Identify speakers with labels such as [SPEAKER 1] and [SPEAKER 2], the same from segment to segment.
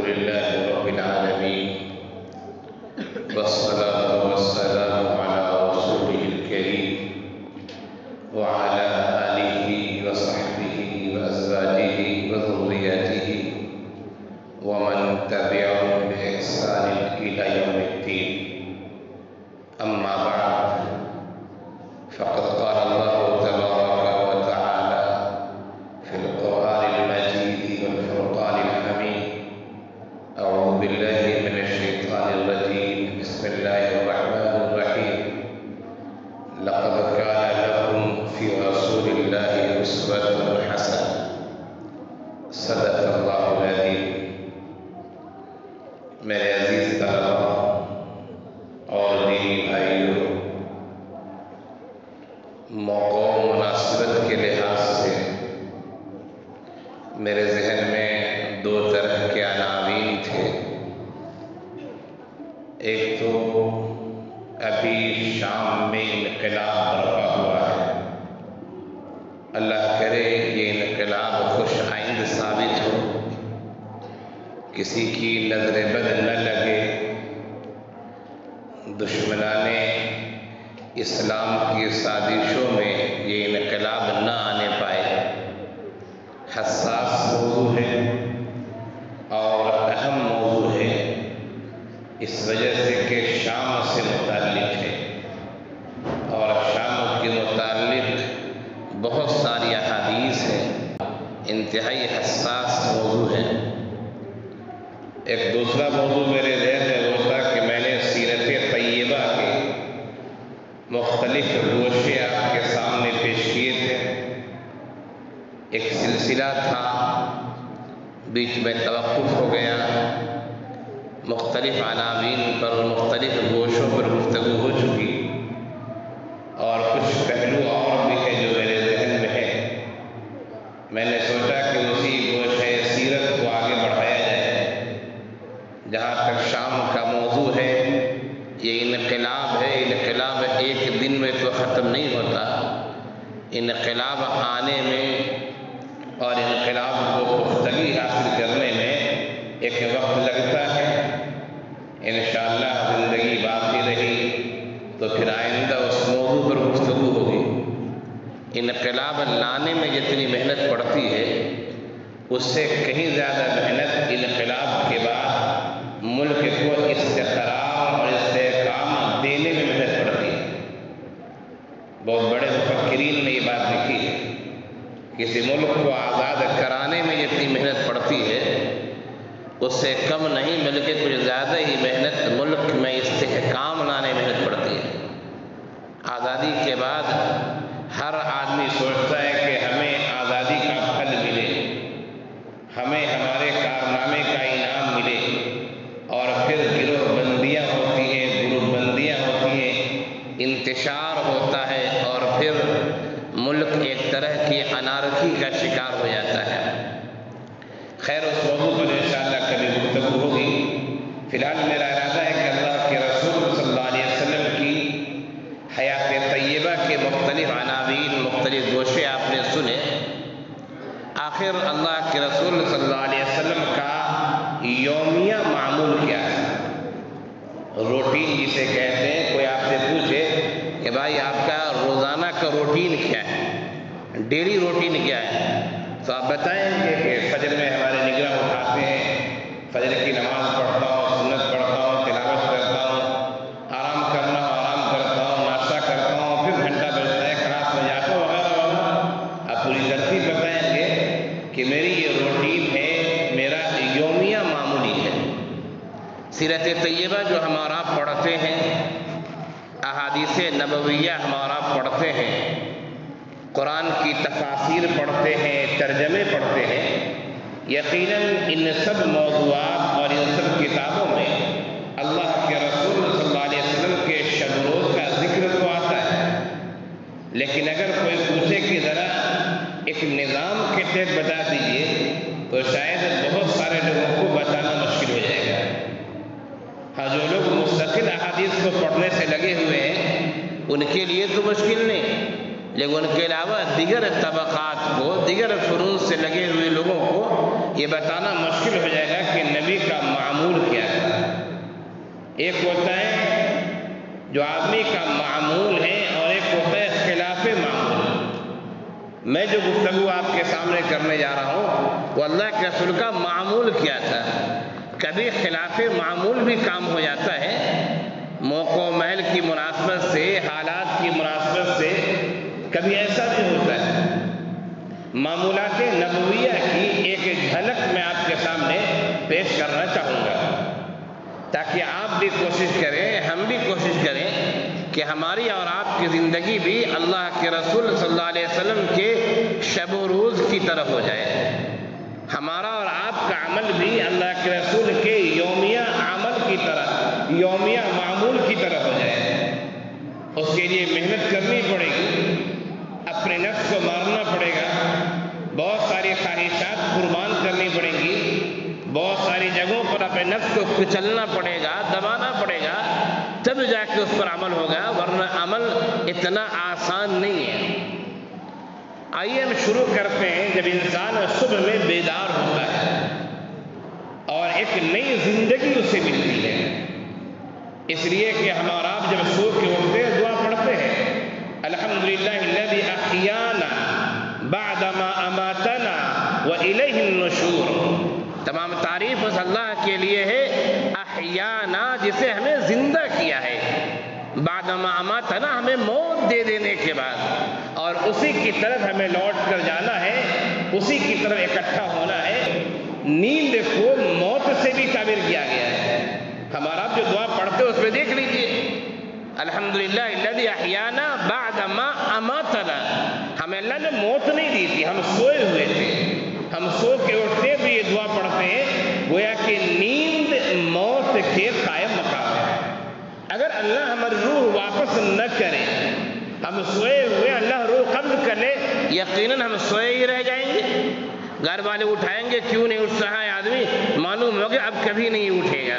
[SPEAKER 1] لله رب العالمين والصلاة والسلام على رسوله الكريم وعلى آله وصحبه وأزواجه وذرياته ومن تبعهم بإحسان إلى يوم الدين. أما بعد، فقد قال الله تبارك وتعالى في القرآن المجيد والفرقان الحميد: أعوذ بالله من الشيطان الرجيم، بسم الله الرحمن الرحيم. لقد كان لكم في رسول الله أسوة حسنة. صدق الله العظيم. میرے عزیز طلباء اور دینی بھائیوں، موقع و مناسبت کے لحاظ سے میرے ذہن میں دو طرح کے عناوین تھے. ایک تو ابھی شام میں انقلاب برپا ہوا ہے. اللہ کرے یہ انقلاب خوش آئند ثابت ہو، کسی کی نظر بد نہ لگے، دشمنان اسلام کی سازشوں میں یہ انقلاب نہ آنے پائے. حساس موضوع ہے اور اہم موضوع ہے، اس وجہ سے کہ شام سے متعلق ہے اور شام کے متعلق بہت ساری احادیث ہیں. انتہائی حساس موضوع ہے. ایک دوسرا موضوع میرے ذہن میں وہ تھا کہ میں نے سیرت طیبہ کے مختلف گوشے آپ کے سامنے پیش کیے تھے. ایک سلسلہ تھا، بیچ میں توقف ہو گیا. مختلف عناوین پر مختلف گوشوں پر گفتگو ہو چکی اور کچھ پہلو اور بھی ہے جو میرے ذہن میں ہے. میں نے سوچا کہ اسی گوشے سیرت کو آگے بڑھایا جائے. جہاں تک شام کا موضوع ہے، یہ انقلاب ہے. انقلاب ایک دن میں تو ختم نہیں ہوتا. انقلاب آنے میں اور انقلاب کو پختگی حاصل کرنے میں ایک وقت لگتا ہے. انشاءاللہ زندگی باقی رہی تو پھر آئندہ اس موضوع پر گفتگو ہوگی. انقلاب لانے میں جتنی محنت پڑتی ہے، اس سے کہیں زیادہ محنت انقلاب کے بعد ملک کو استقرار اور استحکام دینے میں محنت پڑتی ہے. بہت بڑے مفکرین نے یہ بات لکھی ہے. کسی ملک کو آزاد کرانے میں جتنی محنت پڑتی ہے، اس سے کم نہیں بلکہ کچھ زیادہ ہی محنت ملک میں استحکام لانے میں محنت پڑتی ہے. آزادی کے بعد ہر آدمی سوچتا ہے کہ ہمیں آزادی کا پھل ملے، ہمیں ہمارے کارنامے کا انعام ملے، اور پھر گروہ بندیاں ہوتی ہیں، گروپ بندیاں ہوتی ہیں، انتشار ہوتا ہے اور پھر ملک ایک طرح کی انارکی کا شکار ہو جاتا ہے. خیر، اس موضوع پر انشاءاللہ کبھی گفتگو ہوگی. فی الحال میرا ارادہ ہے کہ اللہ کے رسول صلی اللہ علیہ وسلم کی حیات طیبہ کے مختلف عناوین، مختلف گوشے آپ نے سنے. آخر اللہ کے رسول صلی اللہ علیہ وسلم کا یومیہ معمول کیا ہے؟ روٹین جسے کہتے ہیں. کوئی آپ سے پوچھے کہ بھائی آپ کا روزانہ کا روٹین کیا ہے، ڈیلی روٹین کیا ہے، تو آپ بتائیں گے کہ فجر میں ہمارے نگراں اٹھاتے ہیں، فجر کی نماز پڑھتا ہوں، سنت پڑھتا ہوں، تلاوت کرتا ہوں، آرام کرنا ہو آرام کرتا ہوں، ناشتہ کرتا ہوں، پھر گھنٹہ بجتا ہے کلاس میں جاتا ہوں، وغیرہ وغیرہ. آپ پوری ترتیب بتائیں گے کہ میری یہ روٹین ہے، میرا یومیہ معمولی ہے. سیرت طیبہ جو ہمارا پڑھتے ہیں، احادیث نبویہ ہمارا پڑھتے ہیں، قرآن کی تفاسیر پڑھتے ہیں، ترجمے پڑھتے ہیں، یقیناً ان سب موضوعات اور ان سب کتابوں میں اللہ کے رسول صلی اللہ علیہ وسلم کے شب روز کا ذکر تو آتا ہے. لیکن اگر کوئی پوچھے کہ ذرا ایک نظام کے تحت بتا دیجئے، تو شاید بہت سارے لوگوں کو بتانا مشکل ہو جائے گا. ہاں، جو لوگ مستقل احادیث کو پڑھنے سے لگے ہوئے ہیں ان کے لیے تو مشکل نہیں، لیکن ان کے علاوہ دیگر طبقات کو، دیگر فنون سے لگے ہوئے لوگوں کو یہ بتانا مشکل ہو جائے گا کہ نبی کا ایک ہوتا ہے جو آدمی کا معمول ہے اور ایک ہوتا ہے خلاف معمول۔ میں جو گفتگو آپ کے سامنے کرنے جا رہا ہوں وہ اللہ کے رسول کا معمول کیا تھا۔ کبھی خلاف معمول بھی کام ہو جاتا ہے، موقع و محل کی مناسبت سے، حالات کی مناسبت سے کبھی ایسا بھی ہوتا ہے۔ معمولات نبویہ کی ایک جھلک میں آپ کے سامنے پیش کرنا چاہوں گا تاکہ آپ بھی کوشش کریں، ہم بھی کوشش کریں کہ ہماری اور آپ کی زندگی بھی اللہ کے رسول صلی اللہ علیہ وسلم کے شب و روز کی طرح ہو جائے، ہمارا اور آپ کا عمل بھی اللہ کے رسول کے یومیہ عمل کی طرح، یومیہ معمول کی طرح ہو جائے۔ اس کے لیے محنت کرنی پڑے گی، اپنے نفس کو مارنا پڑے گا، بہت ساری خواہشات قربان کرنی پڑیں گی، بہت ساری جگہوں پر اپنے نفس کو کچلنا پڑے گا، دبانا پڑے گا، تب جا کے اس پر عمل ہوگا، ورنہ عمل اتنا آسان نہیں ہے۔ آئیے ہم شروع کرتے ہیں۔ جب انسان صبح میں بیدار ہوتا ہے اور ایک نئی زندگی اسے ملتی ہے، اس لیے کہ ہمارا آپ جب سو کے اٹھتے ہیں دعا پڑھتے ہیں، الحمدللہ الذی احیانا بعدما اماتنا والیہ النشور۔ تمام تعریف اس اللہ کے لیے ہے، احیانا جسے ہمیں زندہ کیا ہے، بعدما اماتنا ہمیں موت دے دینے کے بعد، اور اسی کی طرف ہمیں لوٹ کر جانا ہے، اسی کی طرف اکٹھا ہونا ہے۔ نیند کو موت سے بھی تعبیر کیا گیا ہے۔ ہمارا آپ جو دعا پڑھتے اس میں دیکھ لیجئے، الحمدللہ الذی احیانا بعدما اماتنا، ہمیں اللہ نے موت نہیں دی تھی، ہم سوئے ہوئے تھے، ہم سو کے اٹھتے تو یہ دعا پڑھتے ہیں، گویا کہ نیند موت کے قائم مقام ہے۔ اگر اللہ ہماری روح واپس نہ کرے، ہم سوئے ہوئے اللہ روح قبض کر لے، یقیناً ہم سوئے ہی رہ جائیں گے۔ گھر والے اٹھائیں گے، کیوں نہیں اٹھ رہا ہے آدمی، معلوم ہوگا اب کبھی نہیں اٹھے گا،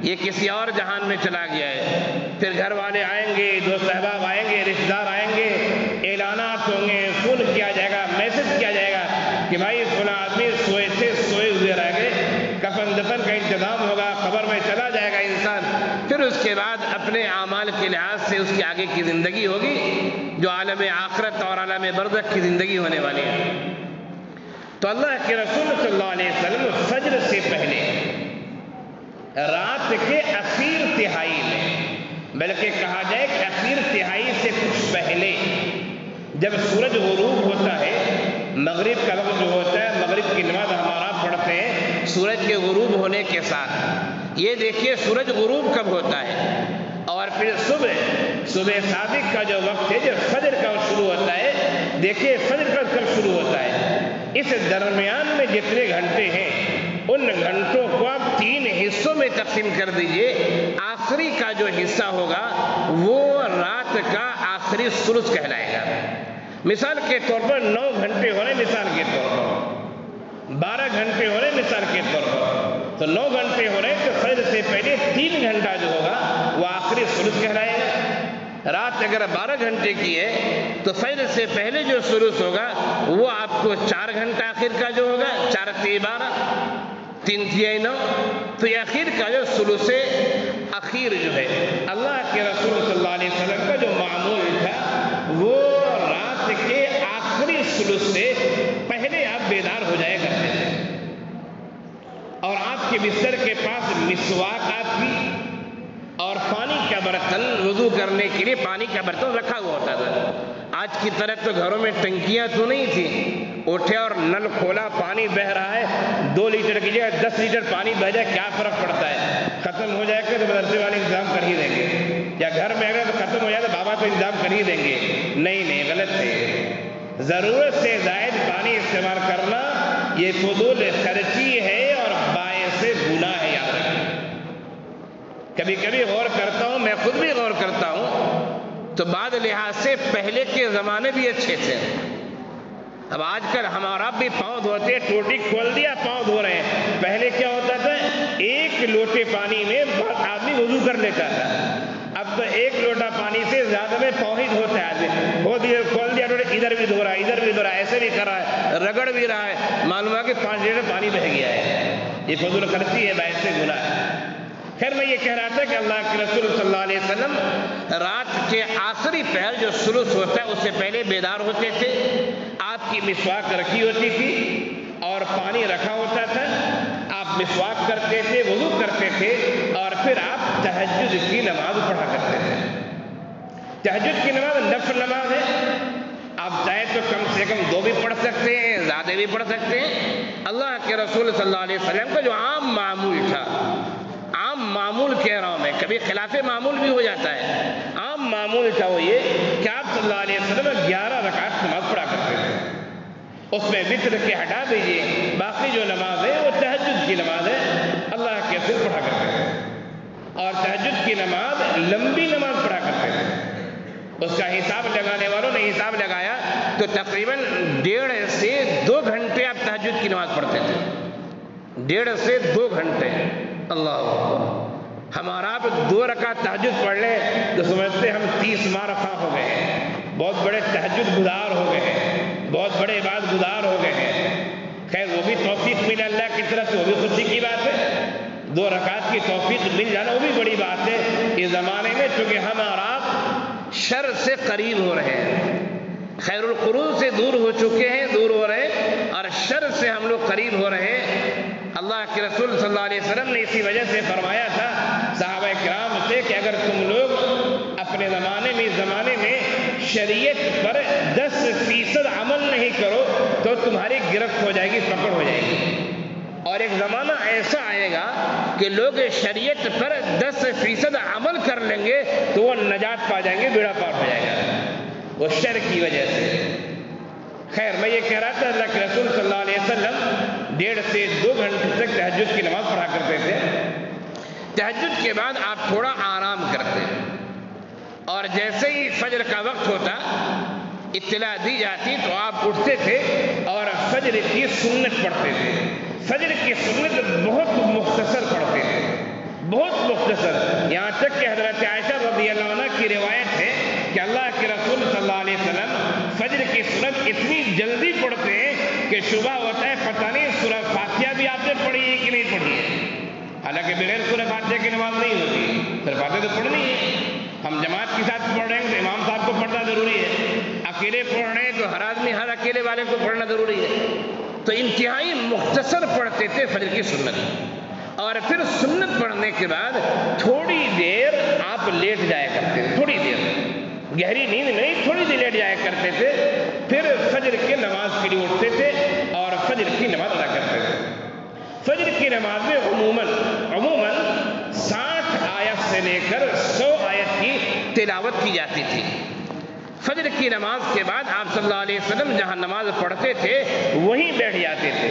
[SPEAKER 1] یہ کسی اور جہان میں چلا گیا ہے۔ پھر گھر والے آئیں گے، دوست احباب آئیں گے، رشتہ دار آئیں گے، اعلانات ہوں گے، فون کیا جائے گا، میسج کیا جائے گا کہ بھائی فلاں آدمی سوئے تھے، سوئے ہوئے رہ گئے، کفن دفن کا انتظام ہوگا، قبر میں چلا جائے گا انسان، پھر اس کے بعد اپنے اعمال کے لحاظ سے اس کی آگے کی زندگی ہوگی جو عالم آخرت اور عالم برزخ کی زندگی ہونے والی ہے۔ تو اللہ کے رسول صلی اللہ علیہ وسلم فجر سے پہلے، رات کے اخیر تہائی میں، بلکہ کہا جائے کہ اخیر تہائی سے کچھ پہلے، جب سورج غروب ہوتا ہے، مغرب کا وقت جو ہوتا ہے، مغرب کی نماز ہمارا پڑھتے ہیں سورج کے غروب ہونے کے ساتھ۔ یہ دیکھیے سورج غروب کب ہوتا ہے، اور پھر صبح صادق کا جو وقت ہے، جب فجر کا شروع ہوتا ہے، دیکھیے فجر کا کب شروع ہوتا ہے۔ اس درمیان میں جتنے گھنٹے ہیں ان گھنٹوں کو آپ 3 حصوں میں تقسیم کر دیجئے، آخری کا جو حصہ ہوگا وہ رات کا آخری ثلث کہلائے گا۔ مثال کے طور پر 9 گھنٹے ہو رہے، مثال کے طور پر 12 گھنٹے ہو رہے، مثال کے طور پر، تو 9 گھنٹے ہو رہے تو فجر سے پہلے 3 گھنٹہ جو ہوگا وہ آخری ثلث کہلائے گا۔ رات اگر 12 گھنٹے کی ہے تو فجر سے پہلے جو ثلث ہوگا وہ آپ کو 4 گھنٹہ آخر کا جو ہوگا، 4 × 12 3 × 9، تو یہ آخر کا جو ثلث اخیر جو ہے، اللہ کے رسول صلی اللہ علیہ وسلم کا جو معمول تھا وہ رات کے آخری ثلث سے پہلے آپ بیدار ہو جائے کرتے تھے، اور آپ کے بستر کے پاس مسواک آپ کی اور پانی کا برتن، وضو کرنے کے لیے پانی کا برتن رکھا ہوا ہوتا تھا۔ آج کی طرح تو گھروں میں ٹنکیاں تو نہیں تھیں، اٹھے اور نل کھولا، پانی بہہ رہا ہے، 2 لیٹر کی جگہ 10 لیٹر پانی بہ جائے کیا فرق پڑتا ہے، ختم ہو جائے گا تو مدرسے والے انتظام کر ہی دیں گے، یا گھر میں اگر ختم ہو جائے تو بابا تو انتظام کر ہی دیں گے۔ نہیں، غلط ہے۔ ضرورت سے زائد پانی استعمال کرنا یہ فضول خرچی ہے اور باعث گناہ ہے، یاد رکھیں۔ کبھی کبھی غور کرتا ہوں، میں خود بھی غور کرتا ہوں، تو بعض لحاظ سے پہلے کے زمانے بھی اچھے تھے۔ اب آج کل ہمارا بھی پاؤں دھوتے ہیں، ٹوٹی کھول دیا پاؤں دھو رہے ہیں۔ پہلے کیا ہوتا تھا، 1 لوٹے پانی میں آدمی وضو کر لیتا تھا، اب تو 1 لوٹا پانی سے زیادہ میں پاؤں ہی دھوتا ہے آدمی، کھول دیا ٹوٹے، ادھر بھی دھو رہا ہے، ادھر بھی دھو رہا ہے، ایسے بھی کر رہا ہے، رگڑ بھی رہا ہے، معلوم ہے کہ 5 لیٹر پانی بہہ گیا ہے۔ یہ فضول خرچی ہے، باعث گناہ ہے۔ خیر میں یہ کہہ رہا تھا کہ اللہ کے رسول صلی اللہ علیہ وسلم رات کے آخری پہر جو ثلث ہوتا ہے اس سے پہلے بیدار ہوتے تھے، آپ کی مسواک رکھی ہوتی تھی اور پانی رکھا ہوتا تھا، آپ مسواک کرتے تھے، وضو کرتے تھے اور پھر آپ تہجد کی نماز پڑھا کرتے تھے۔ تہجد کی نماز نفل نماز ہے، آپ چاہے تو کم سے کم 2 بھی پڑھ سکتے ہیں، زیادہ بھی پڑھ سکتے ہیں۔ اللہ کے رسول صلی اللہ علیہ وسلم کا جو عام معمول تھا، عام معمول کہہ رہا ہوں میں، کبھی خلاف معمول بھی ہو جاتا ہے، عام معمول تھا وہ یہ کہ آپ صلی اللہ علیہ وسلم 11 رکعت نماز پڑھا کرتے تھے، اس میں وتر کے ہٹا دیجیے، باقی جو نماز ہے وہ تہجد کی نماز ہے، اللہ کے رسول پڑھا کرتے تھے اور تہجد کی نماز لمبی نماز پڑھا کرتے تھے۔ اس کا حساب لگانے والوں نے حساب لگایا تو تقریباً 1.5 سے 2 گھنٹے آپ تہجد کی نماز پڑھتے تھے، 1.5 سے 2 گھنٹے۔ اللہ اکبر، ہمارا آپ 2 رکعت تہجد پڑھ لیں تو سمجھتے ہم 30 ماہ رفع ہو گئے ہیں، بہت بڑے تہجد گزار ہو گئے ہیں، بہت بڑے عبادت گزار ہو گئے ہیں۔ خیر وہ بھی توفیق ملے اللہ کی طرف سے، وہ بھی خوشی کی بات ہے، 2 رکعت کی توفیق مل جانا وہ بھی بڑی بات ہے اس زمانے میں، چونکہ ہم اور آپ شر سے قریب ہو رہے ہیں، خیر القرون سے دور ہو چکے ہیں، دور ہو رہے ہیں، اور شر سے ہم لوگ قریب ہو رہے ہیں۔ اللہ کے رسول صلی اللہ علیہ وسلم نے اسی وجہ سے فرمایا تھا صحابہ کرام سے کہ اگر تم لوگ اپنے زمانے میں شریعت پر 10% عمل نہیں کرو تو تمہاری گرفت ہو جائے گی، پکڑ ہو جائے گی، اور ایک زمانہ ایسا آئے گا کہ لوگ شریعت پر 10% عمل کر لیں گے تو وہ نجات پا جائیں گے، بیڑا پار ہو جائے گا وہ شر کی وجہ سے۔ خیر میں یہ کہہ رہا تھا اللہ کے رسول صلی اللہ علیہ وسلم 1.5 سے 2 گھنٹے تک تہجد کی نماز پڑھا کرتے تھے۔ تہجد کے بعد آپ تھوڑا آرام کرتے اور جیسے ہی فجر کا وقت ہوتا، اطلاع دی جاتی تو آپ اٹھتے تھے اور فجر کی سنت پڑھتے تھے۔ فجر کی سنت بہت مختصر پڑھتے تھے، بہت مختصر، یہاں تک کہ حضرت عائشہ رضی اللہ عنہ کی روایت ہے کہ اللہ کے رسول صلی اللہ علیہ وسلم فجر کی سنت اتنی جلدی پڑھتے ہیں کہ صبح ہوتا ہے پتہ نہیں سورہ فاتحہ بھی آپ نے پڑھی ہے کہ نہیں پڑھی ہے، حالانکہ بغیر سورہ فاتحہ کی نماز نہیں ہوتی، سورہ فاتحہ تو پڑھنی ہے۔ ہم جماعت کے ساتھ پڑھ رہے ہیں تو امام صاحب کو پڑھنا ضروری ہے، اکیلے پڑھ رہے ہیں تو ہر آدمی ہر اکیلے والے کو پڑھنا ضروری ہے، تو انتہائی مختصر پڑھتے تھے فجر کی سنت، اور پھر سنت پڑھنے کے بعد تھوڑی دیر آپ لیٹ جایا کرتے تھے، تھوڑی دیر، گہری نیند نہیں، تھوڑی دیر لیٹ جایا کرتے تھے، پھر فجر کی نماز کے لیے اٹھتے تھے اور فجر کی نماز ادا کرتے تھے۔ فجر کی نماز میں عموماً 60 آیت سے لے کر 100 آیت کی تلاوت کی جاتی تھی۔ فجر کی نماز کے بعد آپ صلی اللہ علیہ وسلم جہاں نماز پڑھتے تھے وہیں بیٹھ جاتے تھے،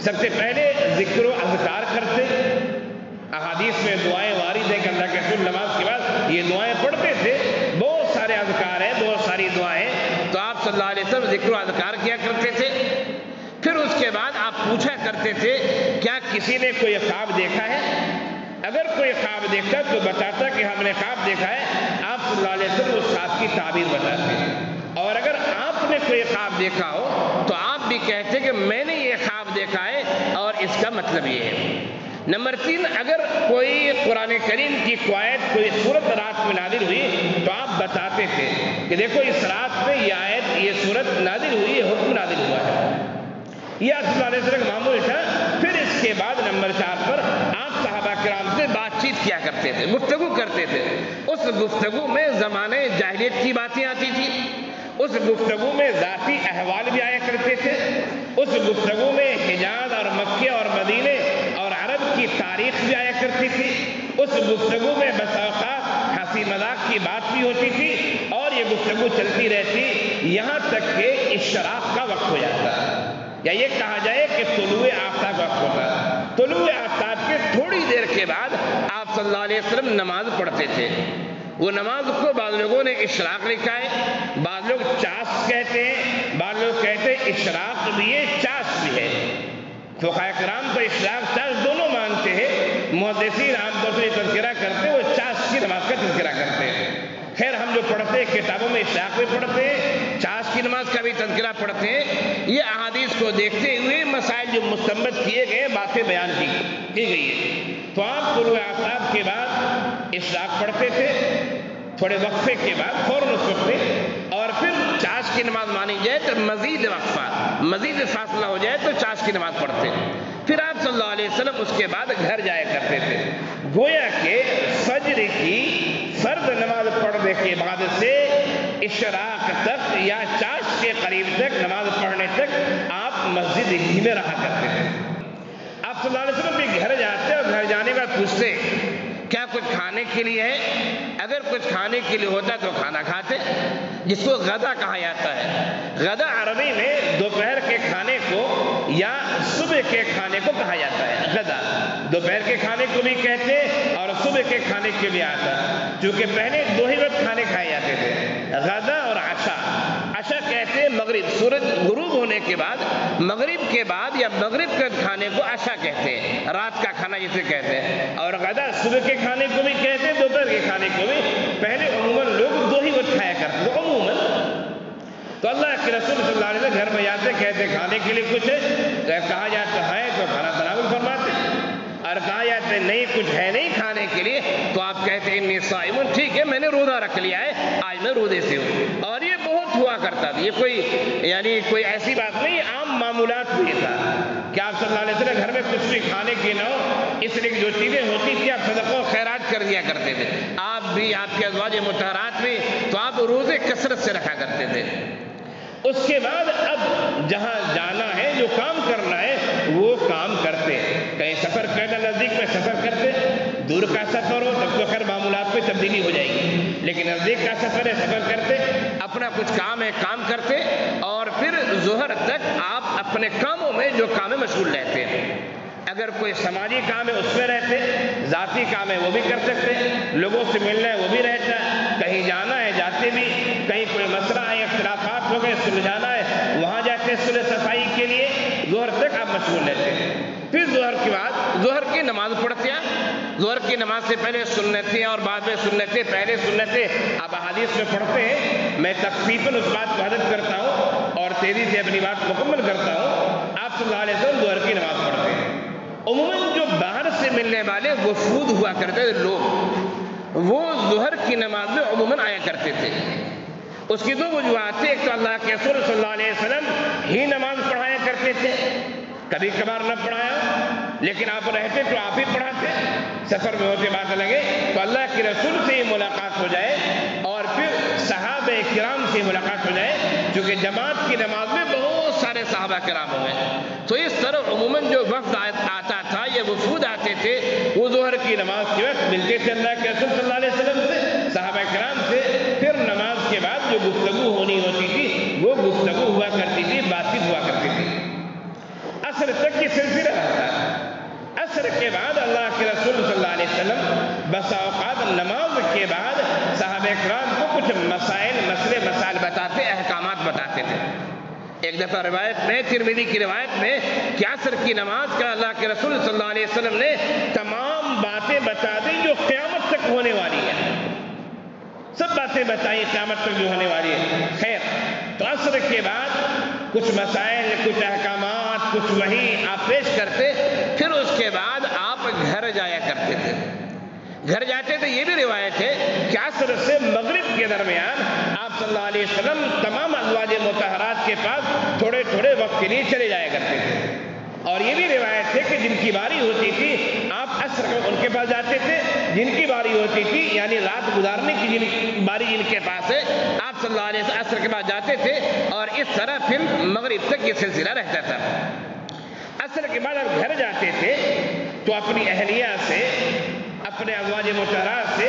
[SPEAKER 1] سب سے پہلے ذکر و اذکار کرتے، احادیث میں دعائیں وارد ہے کہ اللہ کے رسول نماز کے بعد یہ دعائیں پڑھتے تھے، بہت سارے اذکار ہیں، بہت ساری دعائیں، تو آپ صلی اللہ علیہ وسلم ذکر و اذکار کیا کرتے تھے۔ پھر اس کے بعد آپ پوچھا کرتے تھے کیا کسی نے کوئی خواب دیکھا ہے، اگر کوئی خواب دیکھتا تو بتاتا کہ ہم نے خواب دیکھا ہے، آپ صلی اللہ علیہ وسلم اس خواب کی تعبیر بتاتے ہیں، اور اگر آپ نے کوئی خواب دیکھا ہو تو آپ بھی کہتے کہ میں نے یہ خواب دیکھا ہے اور اس کا مطلب یہ ہے۔ نمبر 3، اگر کوئی قرآن کریم کی کوئی آیت کوئی سورت رات میں نازل ہوئی تو آپ بتاتے تھے کہ دیکھو اس رات میں یہ آیت یہ سورت نازل ہوئی، یہ حکم نازل ہوا ہے، یہ صلی اللہ علیہ وسلم کا معمول تھا۔ پھر اس کے بعد نمبر 4 پر آپ صحابہ کرام سے بات چیت کیا کرتے تھے، گفتگو کرتے تھے، اس گفتگو میں زمانے جاہلیت کی باتیں آتی تھی، اس گفتگو میں ذاتی احوال بھی آیا کرتے تھے، اس گفتگو میں حجاز اور مکہ اور مدینے اور عرب کی تاریخ بھی آیا کرتی تھی، اس گفتگو میں بس اوقات ہنسی مذاق کی بات بھی ہوتی تھی، اور یہ گفتگو چلتی رہتی یہاں تک کہ اشراق کا وقت ہو جاتا، یا یہ کہا جائے کہ طلوع آفتاب کا وقت ہوتا۔ طلوع آفتاب کے تھوڑی دیر کے بعد آپ صلی اللہ علیہ وسلم نماز پڑھتے تھے، وہ نماز کو بعض لوگوں نے اشراق لکھا ہے، بعض لوگ چاس کہتے ہیں، بعض لوگ کہتے ہیں اشراق بھی ہے چاس بھی ہے۔ فقہاء کرام تو اشراق چاس دونوں مانتے ہیں، محدثین عام طور سے تذکرہ کرتے ہیں وہ چاس کی نماز کا تذکرہ کرتے ہیں۔ خیر ہم جو پڑھتے ہیں کتابوں میں اشراق بھی پڑھتے ہیں، چاش کی نماز کا بھی تذکرہ پڑھتے ہیں، یہ احادیث کو دیکھتے ہوئے مسائل جو مستنبط کیے گئے باتیں بیان کی گئی ہے۔ تو آپ طلوع آفتاب کے بعد اشراق پڑھتے تھے، تھوڑے وقفے کے بعد فوراً اس وقت میں، اور پھر چاش کی نماز مانی جائے تو مزید وقفہ، مزید فاصلہ ہو جائے تو چاش کی نماز پڑھتے۔ پھر آپ صلی اللہ علیہ وسلم اس کے بعد گھر جایا کرتے تھے۔ گویا کہ فجر کی فرض نماز پڑھنے کے بعد سے اشراق تک یا چاش کے قریب تک نماز پڑھنے تک آپ مسجد ہی میں رہا کرتے تھے۔ آپ صلی اللہ علیہ وسلم بھی گھر جاتے اور گھر جانے کا پوچھتے کیا کچھ کھانے کے لیے ہے؟ اگر کچھ کھانے کے لیے ہوتا تو کھانا کھاتے، جس کو غدا کہا جاتا ہے۔ غدا عربی میں دوپہر کے کھانے کو یا صبح کے کھانے کو کہا جاتا ہے۔ غدا دوپہر کے کھانے کو بھی کہتے اور صبح کے کھانے کے بھی آتا، چونکہ پہلے دو ہی وقت کھانے کھائے جاتے تھے، غدا اور عشاء۔ عشاء کہتے ہیں مغرب، سورج غروب ہونے کے بعد، مغرب کے بعد یا مغرب کے کھانے کو عشاء کہتے ہیں، رات کا کھانا جسے کہتے ہیں۔ اور غدا صبح کے کھانے کو بھی کہتے ہیں، دوپہر کے کھانے کو بھی۔ پہلے عموماً لوگ دو ہی وقت کھایا کرتے تھے عموماً۔ تو اللہ کے رسول صلی اللہ علیہ وسلم گھر میں جاتے، کہتے کھانے کے لیے کچھ ہے؟ کہا جاتا ہے تو کھانا تناول فرماتے، اور کہا جاتا ہے نہیں کچھ ہے نہیں کھانے کے لیے تو آپ کہتے ہیں انی صائم، ٹھیک ہے میں نے روزہ رکھ لیا ہے، آج میں روزے سے ہوں۔ اور یہ بہت ہوا کرتا تھا، یہ کوئی ایسی بات نہیں، عام معمولات ہوئی تھا کہ آپ صلی اللہ علیہ وسلم گھر میں کچھ بھی کھانے کی نہ ہو، اس لیے جو چیزیں ہوتی تھی آپ صدقہ و خیرات کر دیا کرتے تھے، آپ بھی، آپ کے ازواج مطہرات بھی، تو آپ روزے کثرت سے رکھا کرتے تھے۔ اس کے بعد اب جہاں جانا ہے، جو کام کرنا ہے وہ کام کرتے، کہیں سفر کرنا، نزدیک میں سفر کرتے، دور کا سفر ہو تب تو خیر معمولات میں تبدیلی ہو جائے گی، لیکن نزدیک کا سفر ہے سفر کرتے، اپنا کچھ کام ہے کام کرتے، اور پھر ظہر تک آپ اپنے کاموں میں جو کام ہے مشغول رہتے ہیں۔ اگر کوئی سماجی کام ہے اس میں رہتے، ذاتی کام ہے وہ بھی کر سکتے، لوگوں سے ملنا ہے وہ بھی رہتا، کہیں جانا ہے جاتے بھی، کہیں کوئی مسئلہ ہے اختلافات ہو گئے سلجھانا ہے وہاں جاتے صلح صفائی کے لیے، ظہر تک آپ مشغول رہتے ہیں۔ پھر ظہر کے بعد ظہر کی نماز پڑھتے ہیں، ظہر کی نماز سے پہلے سنتیں اور بعد میں سنتیں، پہلے سنتیں آپ احادیث میں پڑھتے ہیں، میں تخفیفاً اس بات کو حذف کرتا ہوں اور تیزی سے اپنی بات مکمل کرتا ہوں۔ آپ صلی اللہ علیہ وسلم ظہر کی نماز پڑھتے ہیں۔ عموماً جو باہر سے ملنے والے وفود ہوا کرتے تھے لوگ، وہ ظہر کی نماز میں عموماً آیا کرتے تھے۔ اس کی دو وجوہات تھیں، ایک تو اللہ کے رسول صلی اللہ علیہ وسلم ہی نماز پڑھایا کرتے تھے، کبھی کبھار نہ پڑھایا لیکن آپ رہتے تو آپ ہی پڑھاتے، سفر میں ہوتے بات لگے تو اللہ کے رسول سے ہی ملاقات ہو جائے اور پھر صحابہ کرام سے ملاقات ہو جائے، چونکہ جماعت کی نماز میں بہت سارے صحابہ کرام ہوئے، تو اس طرح عموماً جو وقت آتا تھا یا وفود آتے تھے وہ ظہر کی نماز کے وقت ملتے تھے اللہ کے رسول صلی اللہ علیہ وسلم سے، صحابہ کرام سے، پھر نماز کے بعد جو گفتگو ہونی ہوتی تھی وہ گفتگو ہوا کرتی تھی، بات چیت ہوا کرتی تھی۔ عصر تک یہ سلسلہ رہتا، عصر کے بعد اللہ کے رسول صلی اللہ علیہ وسلم بسا اوقات نماز کے بعد صحابہ کرام کو کچھ مسائل بتاتے، احکامات بتاتے تھے۔ ایک دفعہ روایت میں، ترمذی کی روایت میں، کہ عصر کی نماز کا اللہ کے رسول صلی اللہ علیہ وسلم نے تمام باتیں بتا دی جو قیامت تک ہونے والی ہیں، سب باتیں بتائیں قیامت تک جو ہونے والی ہے۔ خیر، تو عصر کے بعد کچھ مسائل، کچھ احکامات، کچھ وحی آپ پیش کرتے، پھر اس کے بعد آپ گھر جایا کرتے تھے۔ گھر جاتے تھے، یہ بھی روایت ہے کہ عصر سے مغرب کے درمیان آپ صلی اللہ علیہ وسلم تمام ازواج مطہرات کے پاس تھوڑے تھوڑے وقت کے لیے چلے جایا کرتے تھے، اور یہ بھی روایت ہے کہ جن کی باری ہوتی تھی آپ عصر میں ان کے پاس جاتے تھے، جن کی باری ہوتی تھی یعنی رات گزارنے کی جن باری جن کے پاس ہے آپ صلی اللہ علیہ وسلم عصر کے بعد جاتے تھے، اور اس طرح پھر مغرب تک یہ سلسلہ رہتا تھا۔ عصر کے بعد آپ گھر جاتے تھے تو اپنی اہلیہ سے، اپنے ازواج مطہرات سے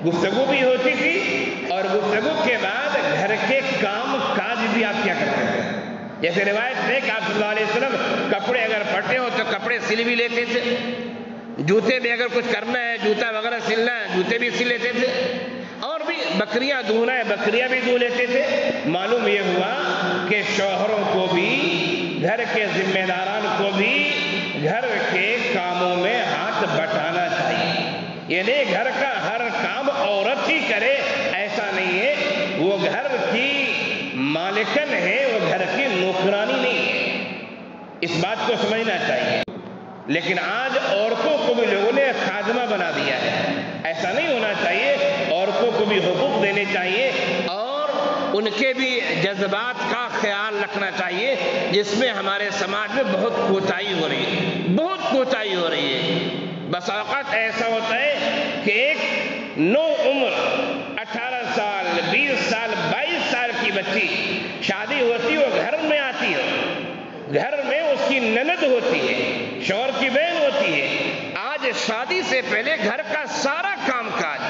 [SPEAKER 1] گفتگو بھی ہوتی تھی، اور گفتگو کے بعد گھر کے کام کاج بھی آپ کیا کرتے تھے۔ جیسے روایت ہے کہ آپ صلی اللہ علیہ وسلم کپڑے اگر پھٹے ہو تو کپڑے سل بھی لیتے تھے، جوتے بھی اگر کچھ کرنا ہے، جوتا وغیرہ سلنا ہے، جوتے بھی سل لیتے تھے، اور بھی بکریاں دھونا ہے بکریاں بھی دھو لیتے تھے۔ معلوم یہ ہوا کہ شوہروں کو بھی، گھر کے ذمہ داران کو بھی گھر کے کاموں میں ہاتھ بٹانا چاہیے، یعنی گھر کا ہر کام عورت ہی کرے ایسا نہیں ہے، وہ گھر کی مالکن ہے، وہ گھر کی نوکرانی نہیں ہے۔ اس بات کو سمجھنا چاہیے۔ لیکن آج عورتوں کو بھی لوگوں نے خادمہ بنا دیا ہے۔ ایسا نہیں ہونا چاہیے، عورتوں کو بھی حقوق دینے چاہیے اور ان کے بھی جذبات کا خیال رکھنا چاہیے، جس میں ہمارے سماج میں بہت کوتاہی ہو رہی ہے، بہت کوتاہی ہو رہی ہے۔ بس اوقات ایسا ہوتا ہے کہ ایک نو عمر 18 سال 20 سال 22 سال کی بچی شادی ہوتی ہے، وہ گھر میں آتی ہے، گھر میں اس کی نند ہوتی ہے، شوہر کی بہن ہوتی ہے۔ آج شادی سے پہلے گھر کا سارا کام کاج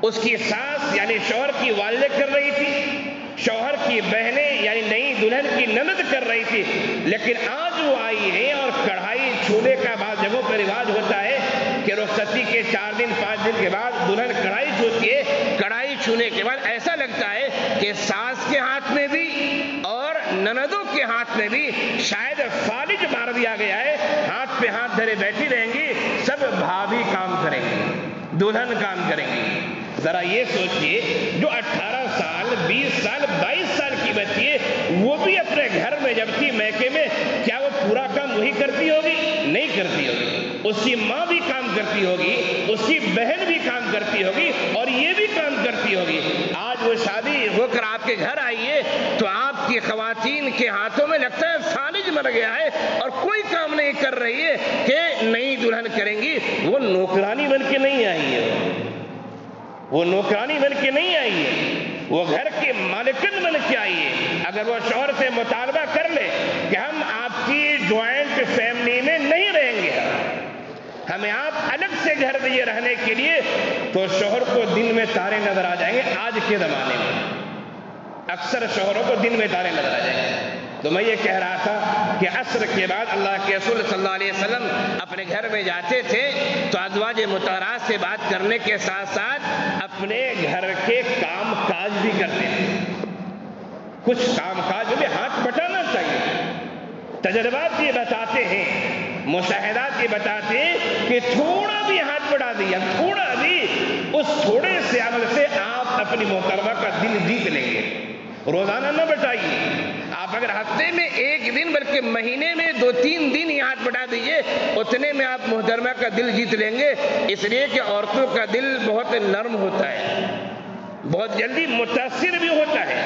[SPEAKER 1] اس کی ساس یعنی شوہر کی والدہ کر رہی تھی، شوہر کی بہنیں یعنی نئی دلہن کی نند کر رہی تھی۔ لیکن آج وہ آئی ہے اور کڑھائی چھونے کا بعض جگہوں پہ رواج ہوتا ہے کہ رخصتی کے 4 دن 5 دن کے بعد دلہن کڑھائی چھوتی ہے۔ کڑھائی چھونے کے بعد ایسا لگتا ہے کہ ساس کے ہاتھ میں بھی اور نندوں کے ہاتھ میں بھی شاید فالج مار دیا گیا ہے، ہاتھ پہ ہاتھ دھرے بیٹھی رہیں گی، سب بھابھی کام کریں گی، دلہن کام کریں گی۔ ذرا یہ سوچئے، جو 18 سال 20 سال 22 سال کی بچی ہے، وہ بھی اپنے گھر میں جب تھی میکے میں، کیا وہ پورا کام وہی کرتی ہوگی؟ نہیں کرتی ہوگی۔ اس کی ماں بھی کام کرتی ہوگی، اس کی بہن بھی کام کرتی ہوگی اور یہ بھی کام کرتی ہوگی۔ آج وہ شادی ہو کر آپ کے گھر آئی ہے تو آپ کی خواتین کے ہاتھوں میں لگتا ہے فالج مر گیا ہے اور کوئی کام نہیں کر رہی ہے کہ نئی دلہن کریں گی۔ وہ نوکرانی بن کے نہیں آئی ہے، وہ نوکرانی بن کے نہیں آئی ہے، وہ گھر کے مالکن بن کے آئی ہے۔ اگر وہ شوہر سے مطالبہ کر لے کہ ہم آپ کی جوائنٹ فیملی میں نہیں رہیں گے، ہمیں آپ الگ سے گھر دیے رہنے کے لیے، تو شوہر کو دن میں تارے نظر آ جائیں گے۔ آج کے زمانے میں اکثر شوہروں کو دن میں تارے نظر آ جائیں گے۔ تو میں یہ کہہ رہا تھا کہ عصر کے بعد اللہ کے رسول صلی اللہ علیہ وسلم اپنے گھر میں جاتے تھے تو ازواج مطہرات سے بات کرنے کے ساتھ ساتھ اپنے گھر کے کام کاج بھی کرتے تھے۔ کچھ کام کاج بھی ہاتھ بٹانا چاہیے۔ تجربات یہ بتاتے ہیں، مشاہدات یہ بتاتے ہیں کہ تھوڑا بھی ہاتھ بڑھا دیا، تھوڑا بھی، اس تھوڑے سے عمل سے آپ اپنی محترمہ کا دل جیت لیں گے۔ روزانہ نہ بٹائیے، آپ اگر ہفتے میں 1 دن بلکہ مہینے میں 2-3 دن ہی ہاتھ بٹا دیجئے، اتنے میں آپ محترمہ کا دل جیت لیں گے۔ اس لیے کہ عورتوں کا دل بہت نرم ہوتا ہے، بہت جلدی متاثر بھی ہوتا ہے۔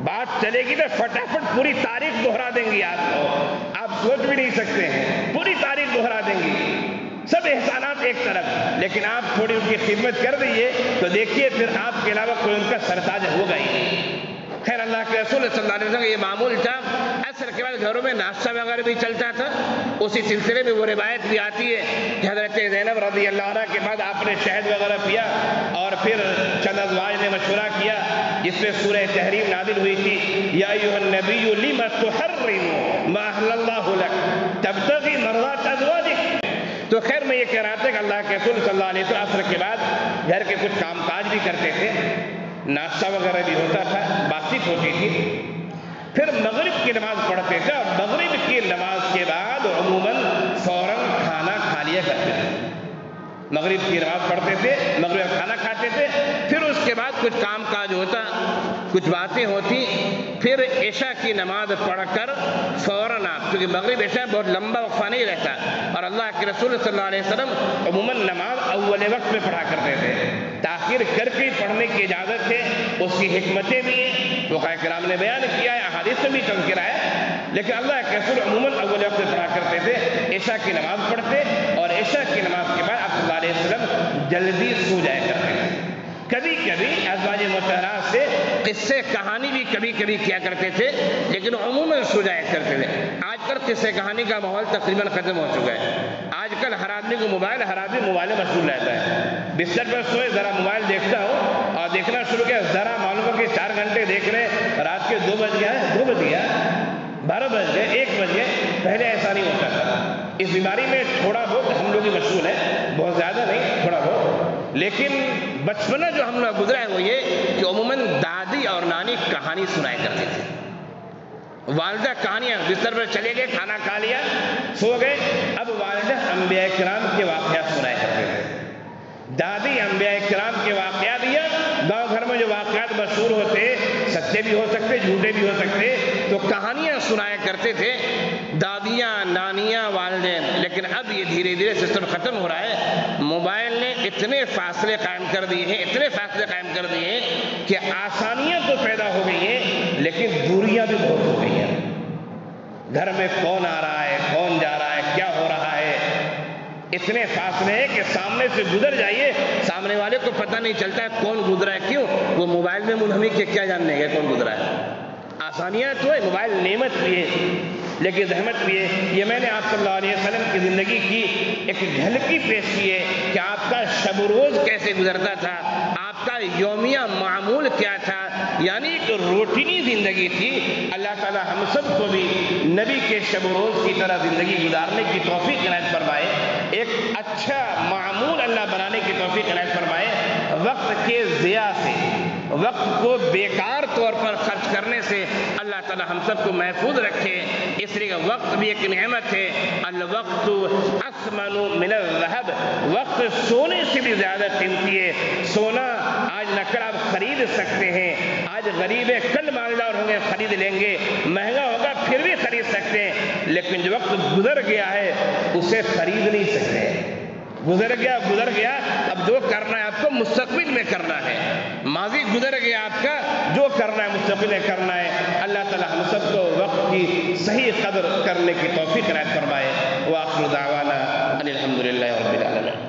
[SPEAKER 1] بات چلے گی تو فٹافٹ پوری تاریخ دہرا دیں گی، آپ کو آپ سوچ بھی نہیں سکتے ہیں، پوری تاریخ دہرا دیں گی، سب احسانات ایک طرف، لیکن آپ تھوڑی ان کی خدمت کر دیجئے تو دیکھیے پھر آپ کے علاوہ کوئی ان کا سرتاج ہوگا ہی۔ خیر اللہ کے رسول صلی اللہ علیہ وسلم کا یہ معمول تھا، عصر کے بعد گھروں میں ناشتہ وغیرہ بھی چلتا تھا۔ اسی سلسلے میں وہ روایت بھی آتی ہے کہ حضرت زینب رضی اللہ عنہ کے بعد آپ نے شہد وغیرہ پیا اور پھر چند ازواج نے مشورہ کیا، جس میں سورہ تحریم نازل ہوئی تھی، یا ایھا النبی لم تحرم ما احل اللہ لک تبتغی مرضات ازواجک۔ تو خیر میں یہ کہہ رہا تھا کہ اللہ کے رسول صلی اللہ علیہ وسلم عصر کے بعد گھر کے کچھ کام کاج بھی کرتے تھے، ناشتہ وغیرہ بھی ہوتا تھا، بات چیت ہوتی تھی، پھر مغرب کی نماز پڑھتے تھے اور مغرب کی نماز کے بعد عموماً فوراً کھانا کھا لیا کرتے تھے۔ مغرب کی نماز پڑھتے تھے، مغرب کھانا کھاتے تھے، پھر اس کے بعد کچھ کام کاج ہوتا، کچھ باتیں ہوتی، پھر عشاء کی نماز پڑھ کر فوراً آپ، کیونکہ مغرب عشاء بہت لمبا وقفہ نہیں رہتا اور اللہ کے رسول صلی اللہ علیہ وسلم عموماً نماز اول وقت میں پڑھا کرتے تھے، تاخیر کر کے پڑھنے کی اجازت ہے، اس کی حکمتیں بھی ہیں، فقہاء کرام نے بیان کیا ہے، احادیث میں بھی تذکرہ ہے، لیکن اللہ کے رسول عموماً اول وقت میں پڑھا کرتے تھے، عشاء کی نماز پڑھتے اور عشاء کی نماز کے بعد آپ صلی اللہ علیہ وسلم جلدی سو جایا کرتے تھے۔ کبھی کبھی ازواج مطہرات سے قصے کہانی بھی کبھی کبھی کیا کرتے تھے، لیکن عموماً سو جایا کرتے تھے۔ آج کل قصے کہانی کا ماحول تقریباً ختم ہو چکا ہے۔ آج کل ہر آدمی کو موبائل، ہر آدمی موبائل میں مشغول رہتا ہے۔ بستر پر سوئے ذرا موبائل دیکھتا ہوں اور دیکھنا شروع کیا، ذرا معلوم ہو کہ 4 گھنٹے دیکھ رہے، رات کے 2 بج گیا ہے، 2 بج گیا، 12 بج گئے، 1 بج گئے۔ پہلے ایسا نہیں ہوتا تھا۔ اس بیماری میں تھوڑا بہت ہم لوگ مشغول ہیں، بہت زیادہ نہیں، تھوڑا بہت، لیکن بچپنا جو ہم لوگ گزرا ہے وہ یہ کہ عموماً دادی اور نانی کہانی سنایا کرتی تھی۔ والدہ کہانیاں، بستر پر چلے گئے، کھانا کھا لیا، سو گئے، اب والدہ انبیاء کرام کے واقعات سنایا کرتے تھے۔ دادی انبیاء کرام کے واقعات، یا گاؤں گھر میں جو واقعات مشہور ہوتے، سچے بھی ہو سکتے جھوٹے بھی ہو سکتے، تو کہانیاں سنایا کرتے تھے دادیاں، نانیاں، والدین۔ لیکن اب یہ دھیرے دھیرے سسٹم ختم ہو رہا ہے۔ موبائل نے اتنے فاصلے قائم کر دیے ہیں، اتنے فاصلے قائم کر دیے ہیں کہ آسانیاں تو پیدا ہو گئی ہیں لیکن دوریاں بھی بہت ہو گئی ہیں۔ گھر میں کون آ رہا ہے، کون جا رہا ہے، کیا ہو رہا ہے، اتنے فاصلے ہیں کہ سامنے سے گزر جائیے، سامنے والے کو پتہ نہیں چلتا ہے کون گزرا ہے۔ کیوں؟ وہ موبائل میں منہمک ہے، کیا جاننے گا کون گزرا ہے۔ آسانیاں تو ہے، موبائل نعمت بھی ہے لیکن رحمت بھی ہے۔ یہ میں نے آپ صلی اللہ علیہ وسلم کی زندگی کی ایک جھلکی پیش کی ہے کہ آپ کا شب و روز کیسے گزرتا تھا، آپ کا یومیہ معمول کیا تھا، یعنی ایک روٹینی زندگی تھی۔ اللہ تعالی ہم سب کو بھی نبی کے شب و روز کی طرح زندگی گزارنے کی توفیق عنایت فرمائے، ایک اچھا معمول اللہ بنانے کی توفیق عنایت فرمائے۔ وقت کے ضیاع سے، وقت کو بیکار طور پر خرچ کرنے سے اللہ تعالی ہم سب کو محفوظ رکھے۔ اس لیے وقت بھی ایک نعمت ہے۔ الوقت اثمن من الذهب، وقت سونے سے بھی زیادہ قیمتی ہے۔ سونا آج لکڑ آپ خرید سکتے ہیں، آج غریب ہے، کل مالدار ہوں گے خرید لیں گے، مہنگا ہوگا پھر بھی خرید سکتے ہیں، لیکن جو وقت گزر گیا ہے اسے خرید نہیں سکتے۔ گزر گیا، اب جو کرنا ہے آپ کو مستقبل میں کرنا ہے۔ ماضی گزر گیا آپ کا، جو کرنا ہے مستقبل میں کرنا ہے۔ اللہ تعالی ہم سب کو وقت کی صحیح قدر کرنے کی توفیق عنایت فرمائے۔ وآخر دعوانا ان الحمد للہ رب العالمین۔